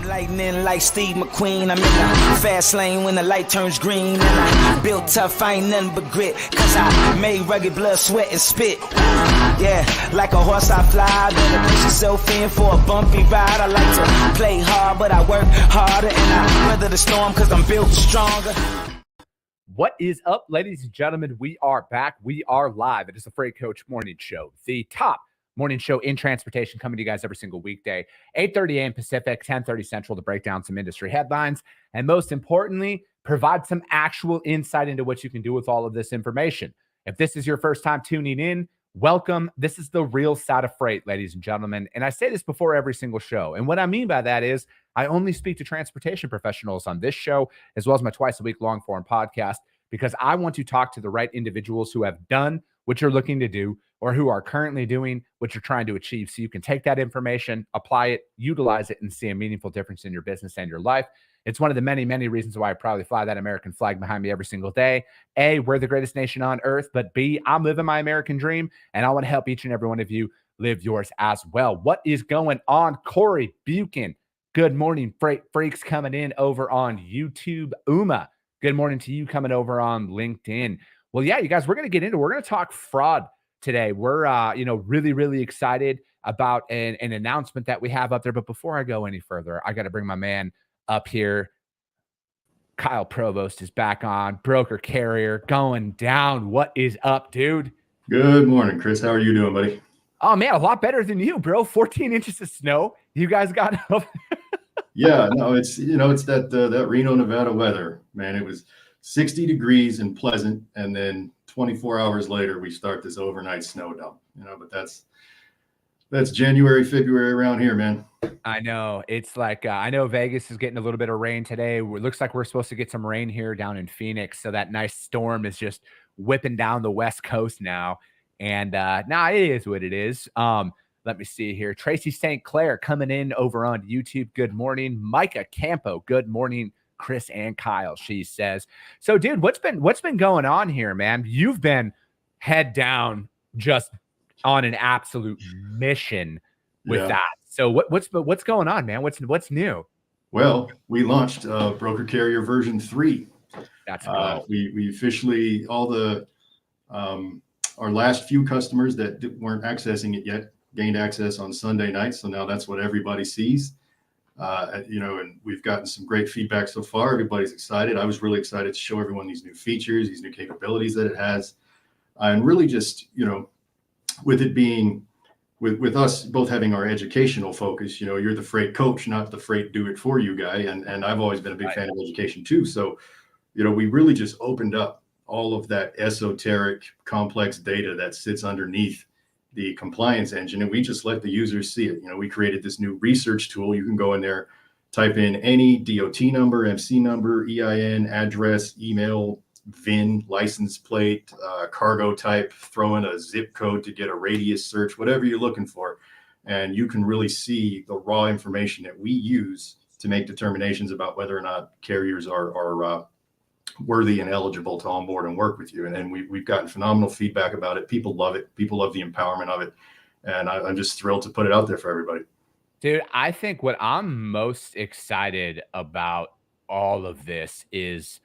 Lightning like Steve McQueen. I'm in the fast lane when the light turns green. And I built tough, I ain't nothing but grit. Cause I made rugged blood, sweat, and spit. Yeah, like a horse I fly. Better push yourself in for a bumpy ride. I like to play hard, but I work harder. And I weather the storm cause I'm built stronger. What is up, ladies and gentlemen? We are back. We are live. It is the Freight Coach Morning Show, the top morning show in transportation, coming to you guys every single weekday, 8:30 a.m. Pacific, 10:30 Central, to break down some industry headlines and, most importantly, provide some actual insight into what you can do with all of this information. If this is your first time tuning in, welcome. This is the real side of freight, ladies and gentlemen. And I say this before every single show. And what I mean by that is I only speak to transportation professionals on this show, as well as my twice-a-week long-form podcast, because I want to talk to the right individuals who have done what you're looking to do, or who are currently doing what you're trying to achieve, so you can take that information, apply it, utilize it, and see a meaningful difference in your business and your life. It's one of the many, many reasons why I proudly fly that American flag behind me every single day. A, we're the greatest nation on earth, but B, I'm living my American dream, and I want to help each and every one of you live yours as well. What is going on? Corey Buchan, good morning, Freight Freaks, coming in over on YouTube. Uma, good morning to you, coming over on LinkedIn. Well, yeah, you guys, we're going to get into it. We're going to talk fraud today. We're, really, really excited about an announcement that we have up there. But before I go any further, I got to bring my man up here. Kyle Provost is back on. Broker Carrier going down. What is up, dude? Good morning, Chris. How are you doing, buddy? Oh, man, a lot better than you, bro. 14 inches of snow. You guys got up. Yeah, no, it's that Reno, Nevada weather, man. It was 60 degrees and pleasant, and then 24 hours later we start this overnight snow dump. But that's January, February around here, man. I know. It's like I know Vegas is getting a little bit of rain today. It looks like we're supposed to get some rain here down in Phoenix, so that nice storm is just whipping down the West Coast now. And it is what it is. Let me see here. Tracy St. Clair coming in over on YouTube. Good morning. Micah Campo, good morning. Chris and Kyle, she says. So, dude, what's been going on here, man? You've been head down, just on an absolute mission with that. So what's going on, man? What's new? Well, we launched Broker Carrier version 3. That's cool. We officially, all the our last few customers that weren't accessing it yet gained access on Sunday night. So now that's what everybody sees. And we've gotten some great feedback so far. Everybody's excited. I was really excited to show everyone these new features, these new capabilities that it has. And really just, with it being, with us both having our educational focus, you're the freight coach, not the freight do it for you guy. And I've always been a big fan of education too. So, we really just opened up all of that esoteric, complex data that sits underneath the compliance engine, and we just let the users see it. We created this new research tool. You can go in there, type in any DOT number, MC number, EIN, address, email, VIN, license plate, cargo type, throw in a zip code to get a radius search, whatever you're looking for. And you can really see the raw information that we use to make determinations about whether or not carriers are worthy and eligible to onboard and work with you. And we've gotten phenomenal feedback about it. People love it. People love the empowerment of it. And I'm just thrilled to put it out there for everybody. Dude, I think what I'm most excited about all of this is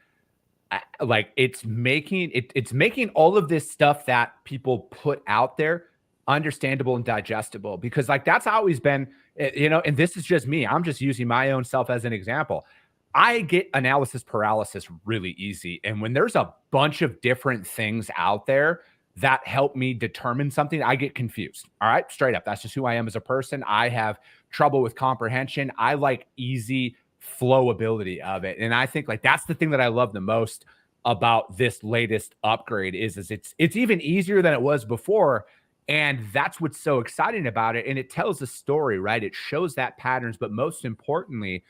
it's making all of this stuff that people put out there understandable and digestible, because that's always been, and this is just me. I'm just using my own self as an example. I get analysis paralysis really easy. And when there's a bunch of different things out there that help me determine something, I get confused. All right, straight up. That's just who I am as a person. I have trouble with comprehension. I like easy flowability of it. And I think that's the thing that I love the most about this latest upgrade is it's even easier than it was before. And that's what's so exciting about it. And it tells a story, right? It shows that patterns, but most importantly,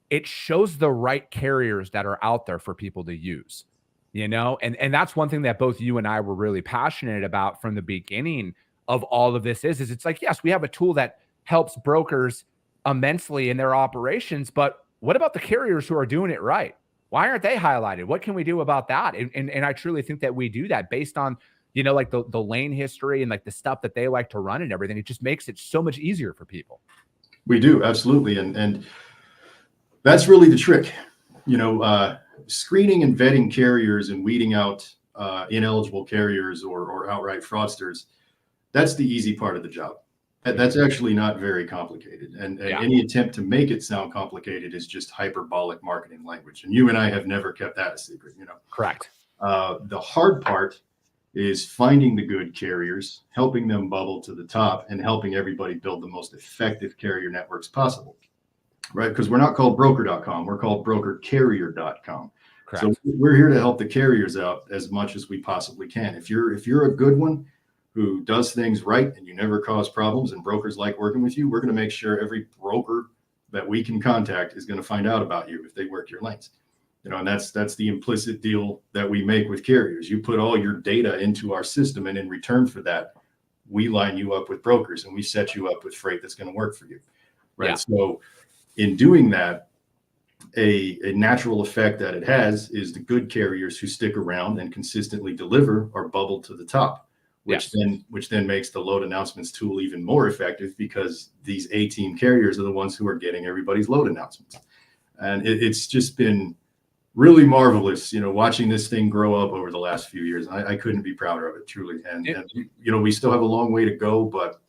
it shows the right carriers that are out there for people to use, and that's one thing that both you and I were really passionate about from the beginning of all of this is it's yes, we have a tool that helps brokers immensely in their operations, but what about the carriers who are doing it right? Why aren't they highlighted? What can we do about that? And I truly think that we do that based on, the lane history and the stuff that they like to run and everything. It just makes it so much easier for people. We do. Absolutely. And That's really the trick. Screening and vetting carriers and weeding out ineligible carriers or outright fraudsters, that's the easy part of the job. That's actually not very complicated. And any attempt to make it sound complicated is just hyperbolic marketing language. And you and I have never kept that a secret, Correct. The hard part is finding the good carriers, helping them bubble to the top, and helping everybody build the most effective carrier networks possible, right? Because we're not called broker.com, we're called brokercarrier.com. Correct. So we're here to help the carriers out as much as we possibly can. If you're a good one who does things right and you never cause problems and brokers like working with you, we're going to make sure every broker that we can contact is going to find out about you if they work your lanes. And that's the implicit deal that we make with carriers. You put all your data into our system, and in return for that, we line you up with brokers and we set you up with freight that's going to work for you. Right. Yeah. So in doing that, a natural effect that it has is the good carriers who stick around and consistently deliver are bubbled to the top, which then makes the load announcements tool even more effective, because these A-team carriers are the ones who are getting everybody's load announcements. And it's just been really marvelous, watching this thing grow up over the last few years. I couldn't be prouder of it, truly. And we still have a long way to go, but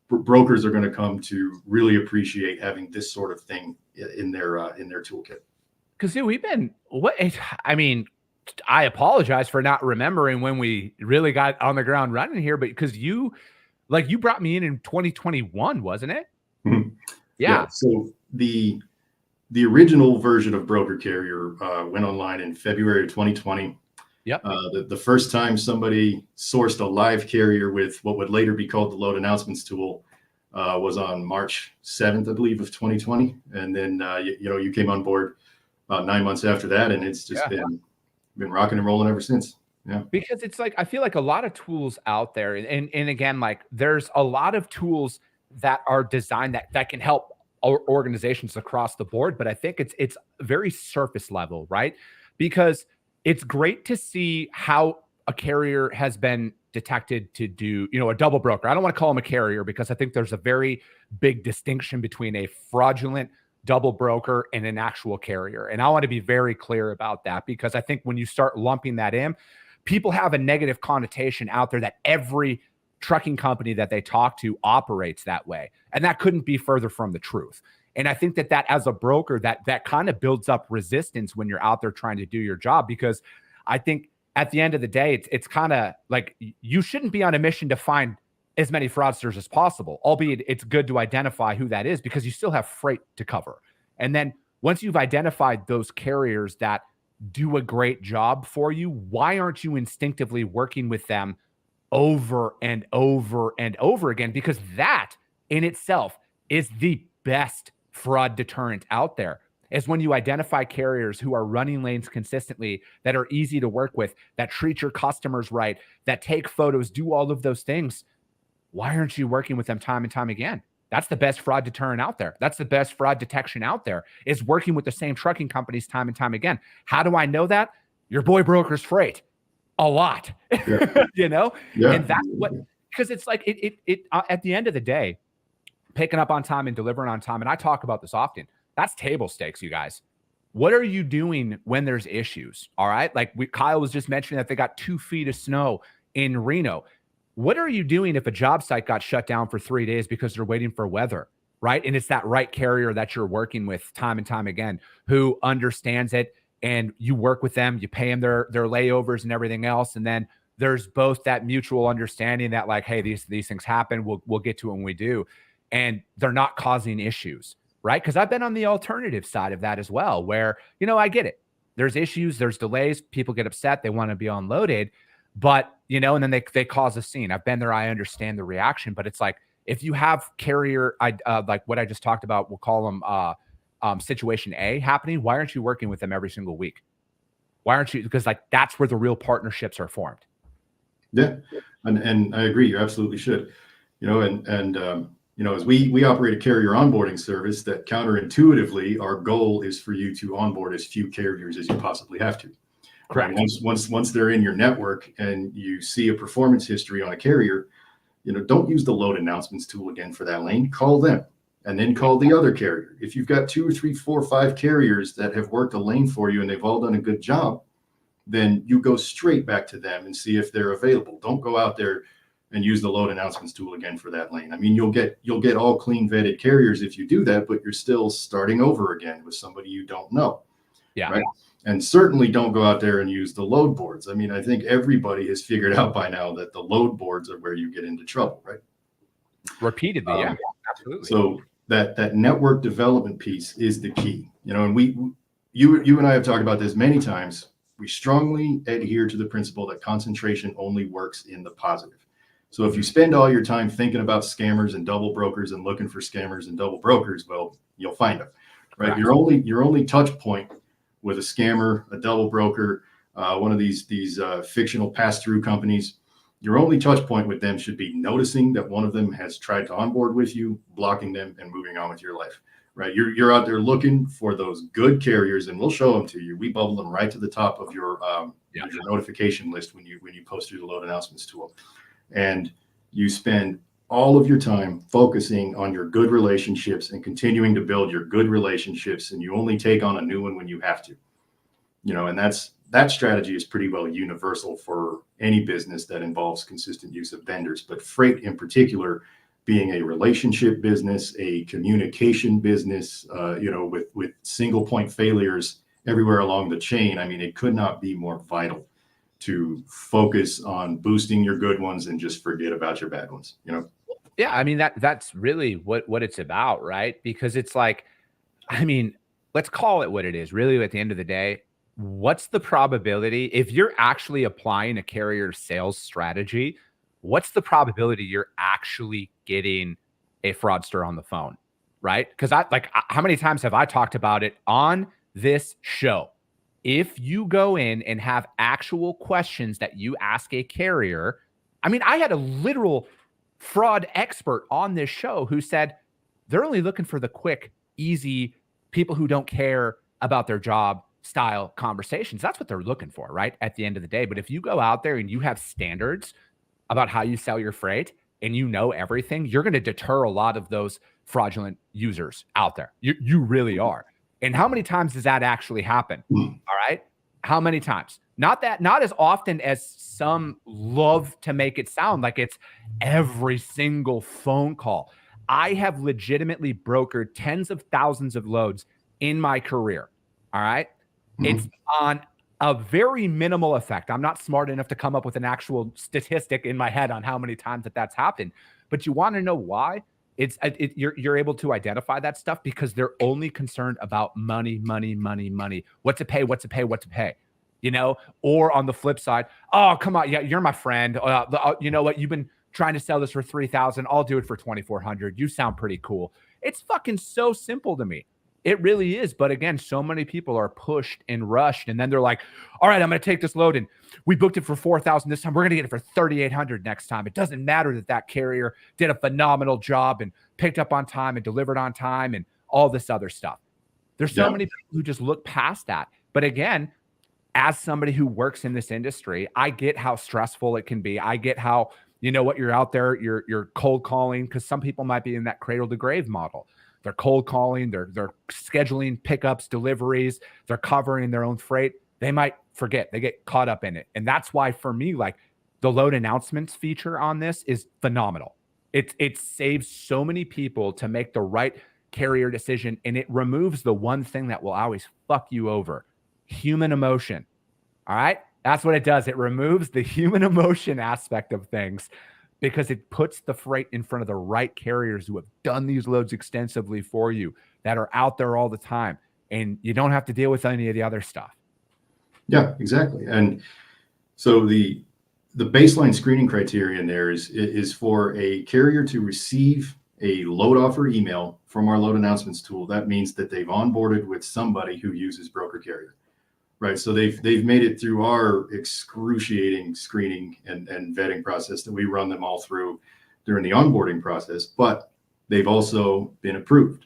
brokers are going to come to really appreciate having this sort of thing in their toolkit. Because I apologize for not remembering when we really got on the ground running here, but because you brought me in 2021, wasn't it? Mm-hmm. Yeah. So the original version of Broker Carrier went online in February of 2020. Yep. The first time somebody sourced a live carrier with what would later be called the load announcements tool was on March 7th, I believe, of 2020. And then, you came on board about 9 months after that, and it's just been rocking and rolling ever since. Yeah. Because it's like, I feel like a lot of tools out there, and again, like there's a lot of tools that are designed that can help organizations across the board, but I think it's very surface level, right? Because it's great to see how a carrier has been detected to do, a double broker. I don't want to call them a carrier, because I think there's a very big distinction between a fraudulent double broker and an actual carrier. And I want to be very clear about that, because I think when you start lumping that in, people have a negative connotation out there that every trucking company that they talk to operates that way. And that couldn't be further from the truth. And I think that as a broker, that kind of builds up resistance when you're out there trying to do your job, because I think at the end of the day, it's kind of like you shouldn't be on a mission to find as many fraudsters as possible, albeit it's good to identify who that is, because you still have freight to cover. And then once you've identified those carriers that do a great job for you, why aren't you instinctively working with them over and over and over again? Because that in itself is the best fraud deterrent out there, is when you identify carriers who are running lanes consistently, that are easy to work with, that treat your customers right, that take photos, do all of those things. Why aren't you working with them time and time again? That's the best fraud deterrent out there. That's the best fraud detection out there, is working with the same trucking companies time and time again. How do I know that? Your boy brokers freight a lot, Yeah. And that's what, because it's like, it at the end of the day, picking up on time and delivering on time. And I talk about this often. That's table stakes, you guys. What are you doing when there's issues? All right. Like Kyle was just mentioning that they got 2 feet of snow in Reno. What are you doing if a job site got shut down for 3 days because they're waiting for weather, right? And it's that right carrier that you're working with time and time again, who understands it, and you work with them, you pay them their layovers and everything else. And then there's both that mutual understanding that, like, hey, these things happen. We'll get to it when we do. And they're not causing issues, right? Because I've been on the alternative side of that as well, where, I get it. There's issues, there's delays, people get upset, they want to be unloaded, but, and then they cause a scene. I've been there, I understand the reaction, but it's like, if you have carrier, like what I just talked about, we'll call them situation A happening, why aren't you working with them every single week? Why aren't you? Because like, that's where the real partnerships are formed. Yeah. And I agree. You absolutely should, as we operate a carrier onboarding service, that counterintuitively, our goal is for you to onboard as few carriers as you possibly have to. Correct. Once they're in your network and you see a performance history on a carrier, don't use the load announcements tool again for that lane. Call them. and then call the other carrier. If you've got 2, 3, 4, 5 carriers that have worked a lane for you and they've all done a good job, then you go straight back to them and see if they're available. Don't go out there and use the load announcements tool again for that lane. I mean, you'll get all clean vetted carriers if you do that, but you're still starting over again with somebody you don't know. Yeah. Right. And certainly don't go out there and use the load boards. I mean, I think everybody has figured out by now that the load boards are where you get into trouble, right? Repeatedly. Yeah, absolutely. So that network development piece is the key, you know, and you and I have talked about this many times. We strongly adhere to the principle that concentration only works in the positive. So if you spend all your time thinking about scammers and double brokers and looking for scammers and double brokers, well, you'll find them, right? Correct. Your only touch point with a scammer, a double broker, one of these fictional pass-through companies, your only touch point with them should be noticing that one of them has tried to onboard with you, blocking them, and moving on with your life, right? You're out there looking for those good carriers, and we'll show them to you. We bubble them right to the top of your notification list when you post through the load announcements tool. And you spend all of your time focusing on your good relationships and continuing to build your good relationships. And you only take on a new one when you have to, you know, and that strategy is pretty well universal for any business that involves consistent use of vendors, but freight in particular, being a relationship business, a communication business, you know, with single point failures everywhere along the chain. I mean, it could not be more vital to focus on boosting your good ones and just forget about your bad ones, you know? Yeah. I mean, that's really what it's about, right? Because it's like, I mean, let's call it what it is. Really, at the end of the day, what's the probability if you're actually applying a carrier sales strategy? What's the probability you're actually getting a fraudster on the phone, right? Because how many times have I talked about it on this show? If you go in and have actual questions that you ask a carrier, I mean, I had a literal fraud expert on this show who said they're only looking for the quick, easy people who don't care about their job style conversations. That's what they're looking for, right? At the end of the day. But if you go out there and you have standards about how you sell your freight and you know everything, you're going to deter a lot of those fraudulent users out there. You really are. And how many times does that actually happen? All right. How many times? Not as often as some love to make it sound like it's every single phone call. I have legitimately brokered tens of thousands of loads in my career. All right. It's on a very minimal effect. I'm not smart enough to come up with an actual statistic in my head on how many times that's happened. But you want to know why? You're able to identify that stuff because they're only concerned about money. What to pay. You know, or on the flip side, oh, come on. Yeah, you're my friend. You know what? You've been trying to sell this for $3,000. I'll do it for $2,400. You sound pretty cool. It's fucking so simple to me. It really is. But again, so many people are pushed and rushed. And then they're like, all right, I'm going to take this load and we booked it for $4,000 this time. We're going to get it for $3,800 next time. It doesn't matter that carrier did a phenomenal job and picked up on time and delivered on time and all this other stuff. There's so many people who just look past that. But again, as somebody who works in this industry, I get how stressful it can be. I get how, you know what, you're out there, you're cold calling, because some people might be in that cradle to grave model. They're cold calling, they're scheduling pickups, deliveries, they're covering their own freight. They might forget, they get caught up in it. And that's why for me, like the load announcements feature on this is phenomenal. It saves so many people to make the right carrier decision. And it removes the one thing that will always fuck you over: human emotion. All right. That's what it does. It removes the human emotion aspect of things because it puts the freight in front of the right carriers who have done these loads extensively for you, that are out there all the time. And you don't have to deal with any of the other stuff. Yeah, exactly. And so the baseline screening criteria in there is for a carrier to receive a load offer email from our load announcements tool. That means that they've onboarded with somebody who uses broker carrier, right? So they've made it through our excruciating screening and vetting process that we run them all through during the onboarding process, but they've also been approved.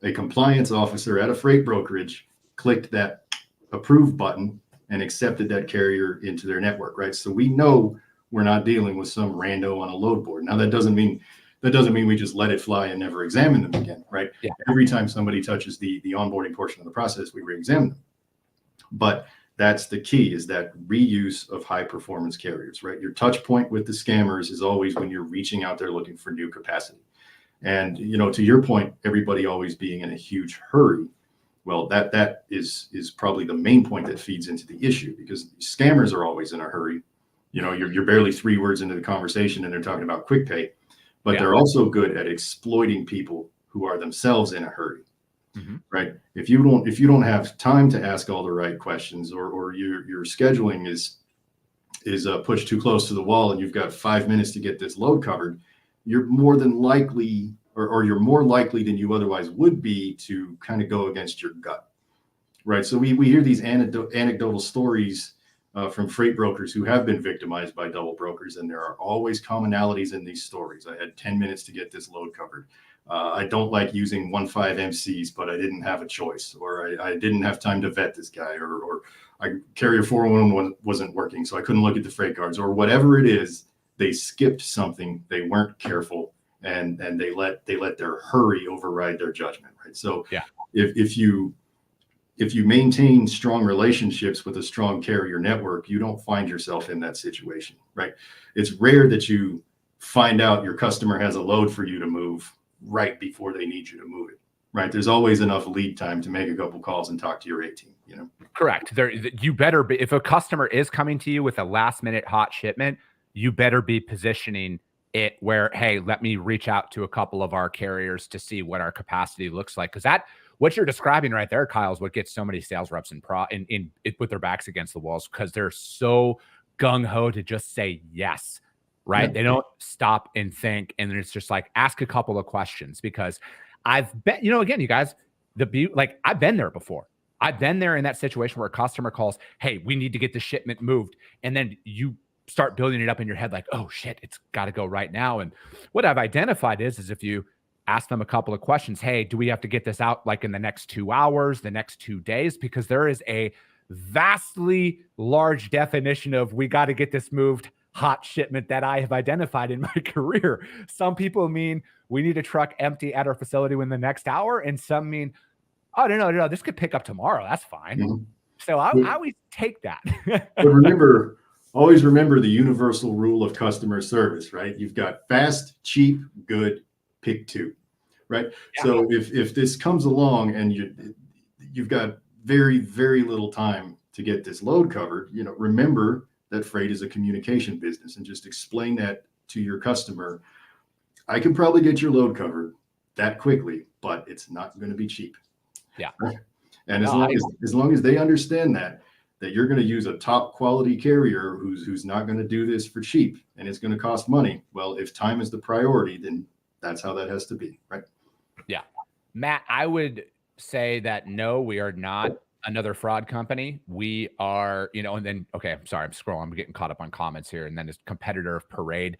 A compliance officer at a freight brokerage clicked that approve button and accepted that carrier into their network, right? So we know we're not dealing with some rando on a load board. Now that doesn't mean That doesn't mean we just let it fly and never examine them again, right? Yeah. Every time somebody touches the onboarding portion of the process, we re-examine them. But that's the key, is that reuse of high performance carriers, right? Your touch point with the scammers is always when you're reaching out there looking for new capacity. And, to your point, everybody always being in a huge hurry. Well, that is probably the main point that feeds into the issue, because scammers are always in a hurry. You're barely 3 words into the conversation and they're talking about quick pay, but they're also good at exploiting people who are themselves in a hurry. Mm-hmm. Right. If you don't have time to ask all the right questions, or your scheduling is pushed too close to the wall and you've got 5 minutes to get this load covered, you're more than likely, or you're more likely than you otherwise would be, to kind of go against your gut. Right. So we hear these anecdotal stories from freight brokers who have been victimized by double brokers, and there are always commonalities in these stories. I had 10 minutes to get this load covered. I don't like using 1.5 MCs, but I didn't have a choice, or I didn't have time to vet this guy, or I carrier 411 wasn't working, so I couldn't look at the freight cards, or whatever it is. They skipped something, they weren't careful, and they let their hurry override their judgment, right? So if you maintain strong relationships with a strong carrier network, you don't find yourself in that situation, right? It's rare that you find out your customer has a load for you to move right before they need you to move it, right? There's always enough lead time to make a couple calls and talk to your A team, Correct. You better be, if a customer is coming to you with a last minute hot shipment, you better be positioning it where, hey, let me reach out to a couple of our carriers to see what our capacity looks like. Because what you're describing right there, Kyle, is what gets so many sales reps in with their backs against the walls, because they're so gung-ho to just say yes. Right. They don't stop and think. And then it's just like, ask a couple of questions, because I've been, again, you guys, I've been there before. I've been there in that situation where a customer calls, hey, we need to get the shipment moved. And then you start building it up in your head like, oh shit, it's got to go right now. And what I've identified is if you ask them a couple of questions, hey, do we have to get this out like in the next 2 hours, the next 2 days? Because there is a vastly large definition of we got to get this moved hot shipment that I have identified in my career. Some people mean we need a truck empty at our facility within the next hour, and some mean, oh, no, this could pick up tomorrow. That's fine. Mm-hmm. So I always take that. But always remember the universal rule of customer service, right? You've got fast, cheap, good, pick 2, right? Yeah. So if this comes along and you've got very, very little time to get this load covered, remember that freight is a communication business, and just explain that to your customer. I can probably get your load covered that quickly, but it's not going to be cheap. Yeah. And as long as they understand that you're going to use a top quality carrier who's not going to do this for cheap, and it's going to cost money. Well, if time is the priority, then that's how that has to be, right? Yeah. Matt, I would say that no, we are not another fraud company. We are, and then, okay, I'm sorry, I'm scrolling. I'm getting caught up on comments here. And then this competitor of Parade.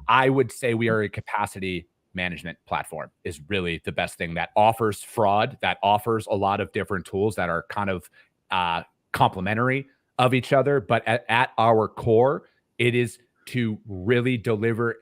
I would say we are a capacity management platform is really the best thing that offers fraud, that offers a lot of different tools that are kind of complementary of each other. But at our core, it is to really deliver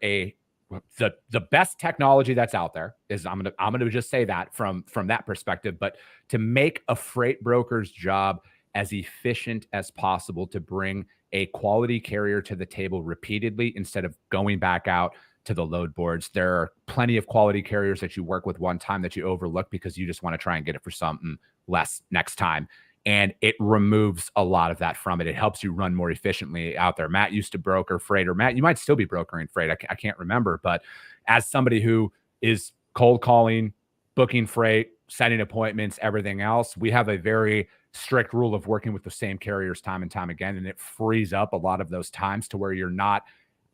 the best technology that's out there. Is I'm gonna just say that from that perspective, but to make a freight broker's job as efficient as possible, to bring a quality carrier to the table repeatedly instead of going back out to the load boards. There are plenty of quality carriers that you work with one time that you overlook because you just want to try and get it for something less next time. And it removes a lot of that from it. It helps you run more efficiently out there. Matt used to broker freight, or Matt, you might still be brokering freight. I can't remember. But as somebody who is cold calling, booking freight, setting appointments, everything else, we have a very strict rule of working with the same carriers time and time again. And it frees up a lot of those times to where you're not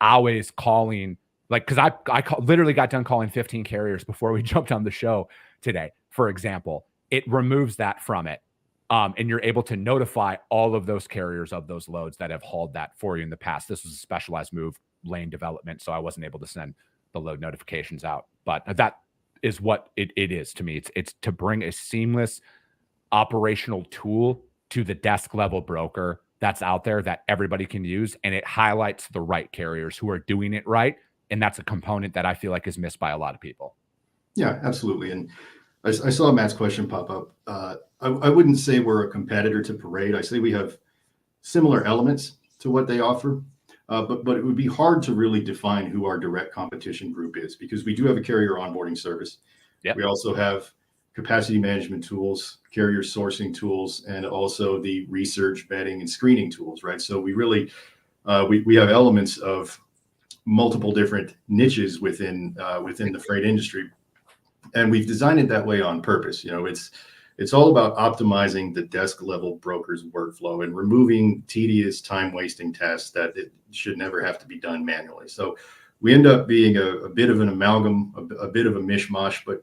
always calling, like, because I literally got done calling 15 carriers before we jumped on the show today, for example. It removes that from it. And you're able to notify all of those carriers of those loads that have hauled that for you in the past. This was a specialized move, lane development, so I wasn't able to send the load notifications out. But that is what it is to me. It's to bring a seamless operational tool to the desk level broker that's out there that everybody can use, and it highlights the right carriers who are doing it right And that's a component that I feel like is missed by a lot of people. Yeah, absolutely. And I saw Matt's question pop up. I wouldn't say we're a competitor to Parade. I say we have similar elements to what they offer, but it would be hard to really define who our direct competition group is, because we do have a carrier onboarding service. Yep. We also have capacity management tools, carrier sourcing tools, and also the research, vetting, and screening tools, right? So we really, we have elements of multiple different niches within the freight industry. And we've designed it that way on purpose. You know, it's all about optimizing the desk level broker's workflow and removing tedious, time wasting tasks that it should never have to be done manually. So we end up being a bit of an amalgam, a bit of a mishmash, but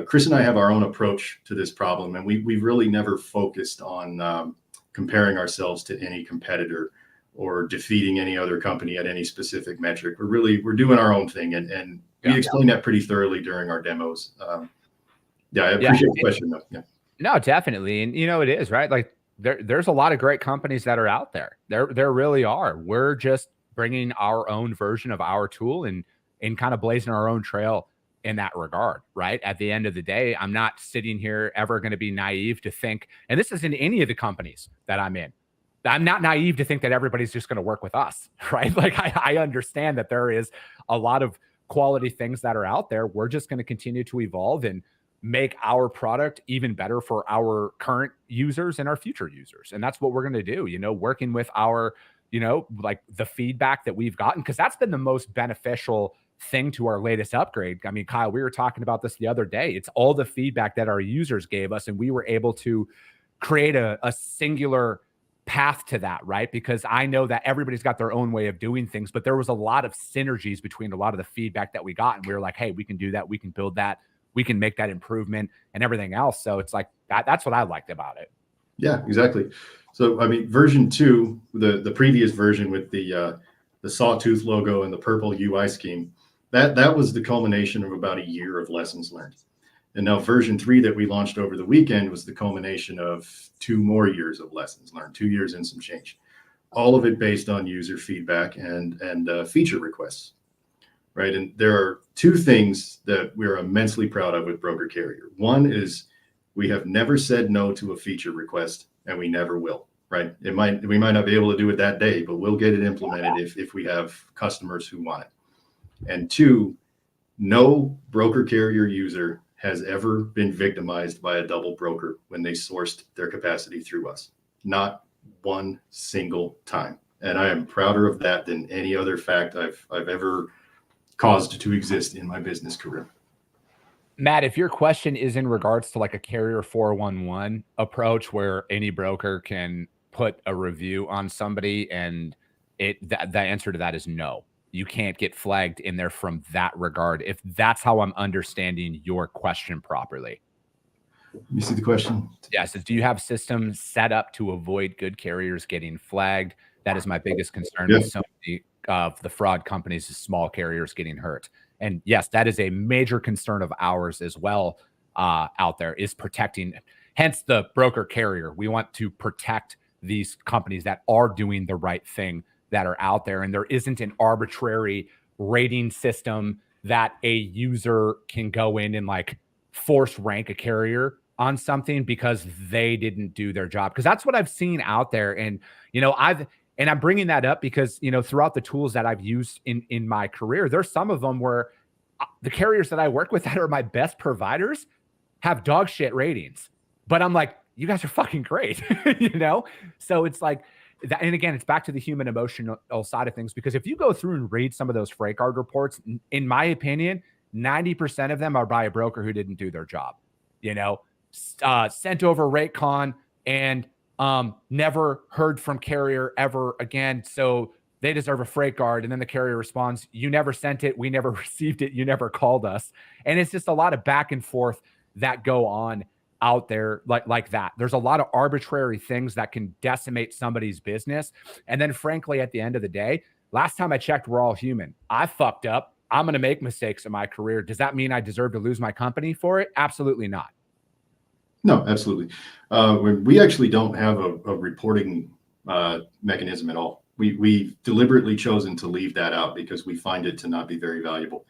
Chris and I have our own approach to this problem, and we've really never focused on comparing ourselves to any competitor or defeating any other company at any specific metric. We're doing our own thing, and we explain that pretty thoroughly during our demos. I appreciate the question though. Yeah. No, definitely. And you know, it is right. Like there's a lot of great companies that are out there. There really are. We're just bringing our own version of our tool and kind of blazing our own trail in that regard, right? At the end of the day, I'm not sitting here ever going to be naive to think, and this isn't any of the companies that I'm in. I'm not naive to think that everybody's just going to work with us, right? Like I understand that there is a lot of quality things that are out there. We're just going to continue to evolve and make our product even better for our current users and our future users. And that's what we're going to do, you know, working with our, you know, like the feedback that we've gotten, because that's been the most beneficial thing to our latest upgrade. I mean, Kyle, we were talking about this the other day. It's all the feedback that our users gave us, and we were able to create a singular path to that, right? Because I know that everybody's got their own way of doing things, but there was a lot of synergies between a lot of the feedback that we got. And we were like, hey, we can do that. We can build that. We can make that improvement and everything else. So it's like, that's what I liked about it. Yeah, exactly. So, I mean, version 2, the previous version with the sawtooth logo and the purple UI scheme, that was the culmination of about a year of lessons learned. And now version 3 that we launched over the weekend was the culmination of 2 more years of lessons learned, 2 years and some change. All of it based on user feedback and feature requests, right? And there are 2 things that we're immensely proud of with Broker Carrier. One is we have never said no to a feature request, and we never will, right? We might not be able to do it that day, but we'll get it implemented if we have customers who want it. And 2, no Broker Carrier user has ever been victimized by a double broker when they sourced their capacity through us. Not one single time. And I am prouder of that than any other fact I've ever caused to exist in my business career. Matt, if your question is in regards to like a carrier 411 approach where any broker can put a review on somebody, and the answer to that is no. You can't get flagged in there from that regard, if that's how I'm understanding your question properly. You see the question? Yes. Do you have systems set up to avoid good carriers getting flagged? That is my biggest concern with so many of the fraud companies, is small carriers getting hurt. And yes, that is a major concern of ours as well out there, is protecting, hence the broker carrier. We want to protect these companies that are doing the right thing, that are out there. And there isn't an arbitrary rating system that a user can go in and like force rank a carrier on something because they didn't do their job. Because that's what I've seen out there. And, you know, I'm bringing that up because, you know, throughout the tools that I've used in my career, there's some of them where the carriers that I work with that are my best providers have dog shit ratings. But I'm like, you guys are fucking great, you know? So it's like, that, and again, it's back to the human emotional side of things, because if you go through and read some of those freight card reports, in my opinion, 90% of them are by a broker who didn't do their job, you know, sent over rate con and never heard from carrier ever again. So they deserve a freight card. And then the carrier responds, you never sent it. We never received it. You never called us. And it's just a lot of back and forth that go on out there like that. There's a lot of arbitrary things that can decimate somebody's business. And then frankly, at the end of the day, last time I checked, we're all human. I fucked up. I'm going to make mistakes in my career. Does that mean I deserve to lose my company for it? Absolutely not. No, absolutely. We actually don't have a reporting mechanism at all. we've deliberately chosen to leave that out because we find it to not be very valuable.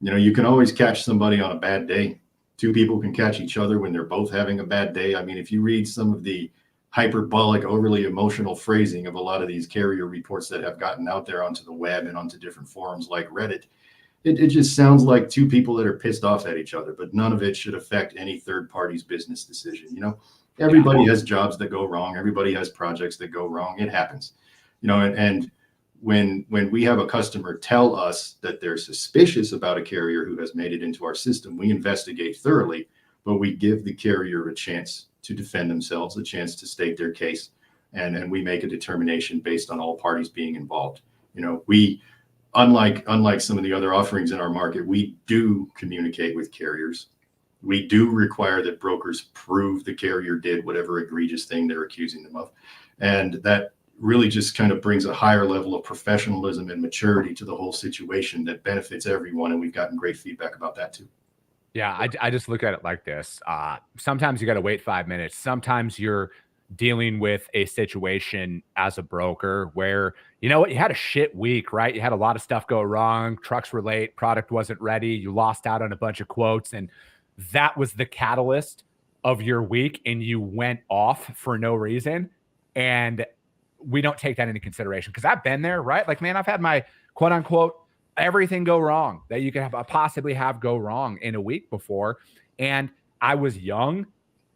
You can always catch somebody on a bad day. Two people can catch each other when they're both having a bad day. I mean, if you read some of the hyperbolic, overly emotional phrasing of a lot of these carrier reports that have gotten out there onto the web and onto different forums like Reddit, it just sounds like two people that are pissed off at each other, but none of it should affect any third party's business decision. Everybody has jobs that go wrong. Everybody has projects that go wrong. It happens, and when we have a customer tell us that they're suspicious about a carrier who has made it into our system, we investigate thoroughly, but we give the carrier a chance to defend themselves, a chance to state their case, and we make a determination based on all parties being involved. We, unlike some of the other offerings in our market, we do communicate with carriers. We do require that brokers prove the carrier did whatever egregious thing they're accusing them of. And that really just kind of brings a higher level of professionalism and maturity to the whole situation that benefits everyone. And we've gotten great feedback about that too. Yeah, I just look at it like this. Sometimes you got to wait 5 minutes. Sometimes you're dealing with a situation as a broker where, you had a shit week, right? You had a lot of stuff go wrong. Trucks were late. Product wasn't ready. You lost out on a bunch of quotes. And that was the catalyst of your week. And you went off for no reason. And we don't take that into consideration because I've been there, right? Like, man, I've had my quote unquote everything go wrong that you could possibly have go wrong in a week before. And I was young.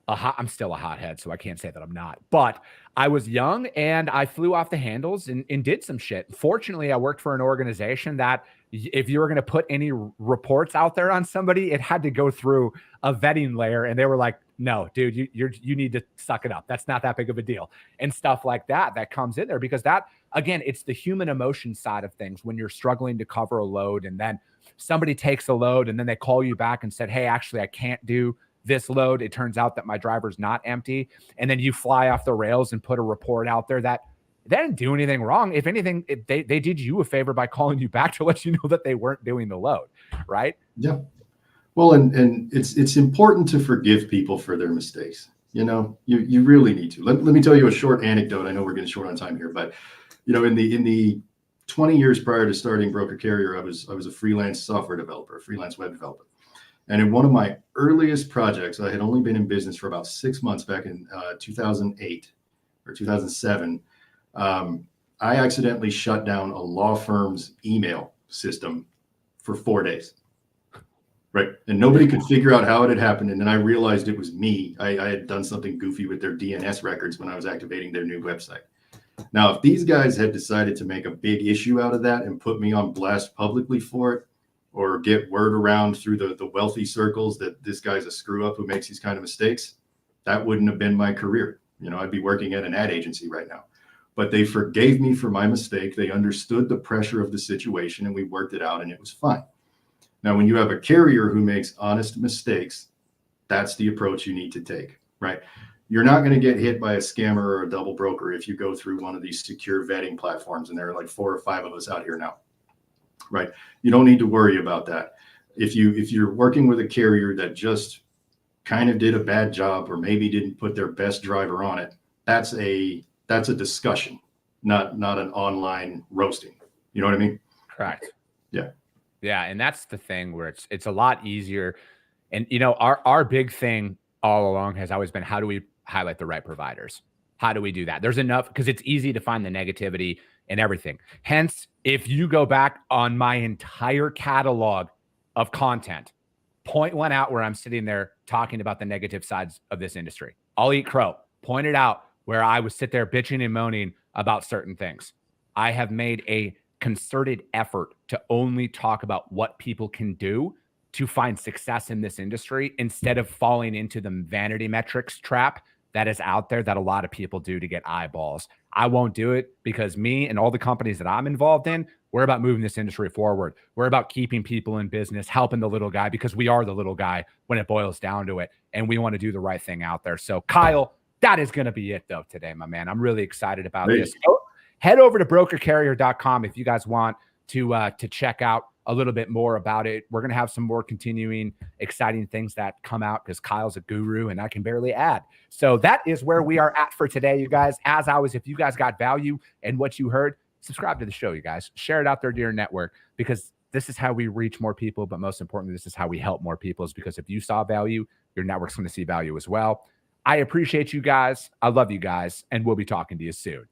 I'm still a hothead, so I can't say that I'm not. But I was young and I flew off the handles and did some shit. Fortunately, I worked for an organization that if you were going to put any reports out there on somebody, it had to go through a vetting layer. And they were like, no, dude, you need to suck it up. That's not that big of a deal. And stuff like that comes in there because that, again, it's the human emotion side of things when you're struggling to cover a load and then somebody takes a load and then they call you back and said, hey, actually, I can't do this load. It turns out that my driver's not empty. And then you fly off the rails and put a report out there that they didn't do anything wrong. If anything, they did you a favor by calling you back to let you know that they weren't doing the load, right? Yeah. Well, and it's important to forgive people for their mistakes. You really need to. Let me tell you a short anecdote. I know we're getting short on time here, but in the 20 years prior to starting Broker Carrier, I was a freelance software developer, a freelance web developer. And in one of my earliest projects, I had only been in business for about 6 months back in 2008 or 2007. I accidentally shut down a law firm's email system for 4 days. Right. And nobody could figure out how it had happened. And then I realized it was me. I had done something goofy with their DNS records when I was activating their new website. Now, if these guys had decided to make a big issue out of that and put me on blast publicly for it, or get word around through the wealthy circles that this guy's a screw up who makes these kind of mistakes, that wouldn't have been my career. I'd be working at an ad agency right now. But they forgave me for my mistake. They understood the pressure of the situation and we worked it out and it was fine. Now, when you have a carrier who makes honest mistakes, that's the approach you need to take, right? You're not going to get hit by a scammer or a double broker if you go through one of these secure vetting platforms, and there are like 4 or 5 of us out here now, right? You don't need to worry about that. If you're working with a carrier that just kind of did a bad job or maybe didn't put their best driver on it, that's a discussion, not an online roasting. You know what I mean? Correct. Yeah. Yeah, and that's the thing where it's a lot easier. And our big thing all along has always been, how do we highlight the right providers? How do we do that? There's enough, because it's easy to find the negativity and everything. Hence, if you go back on my entire catalog of content, point one out where I'm sitting there talking about the negative sides of this industry. I'll eat crow. Point it out where I would sit there bitching and moaning about certain things. I have made a concerted effort to only talk about what people can do to find success in this industry instead of falling into the vanity metrics trap that is out there that a lot of people do to get eyeballs. I won't do it because me and all the companies that I'm involved in, we're about moving this industry forward. We're about keeping people in business, helping the little guy, because we are the little guy when it boils down to it. And we want to do the right thing out there. So Kyle, that is going to be it though today, my man. I'm really excited about this. Head over to brokercarrier.com if you guys want to check out a little bit more about it. We're going to have some more continuing exciting things that come out because Kyle's a guru and I can barely add. So that is where we are at for today, you guys. As always, if you guys got value in what you heard, subscribe to the show, you guys. Share it out there to your network, because this is how we reach more people. But most importantly, this is how we help more people, is because if you saw value, your network's going to see value as well. I appreciate you guys. I love you guys. And we'll be talking to you soon.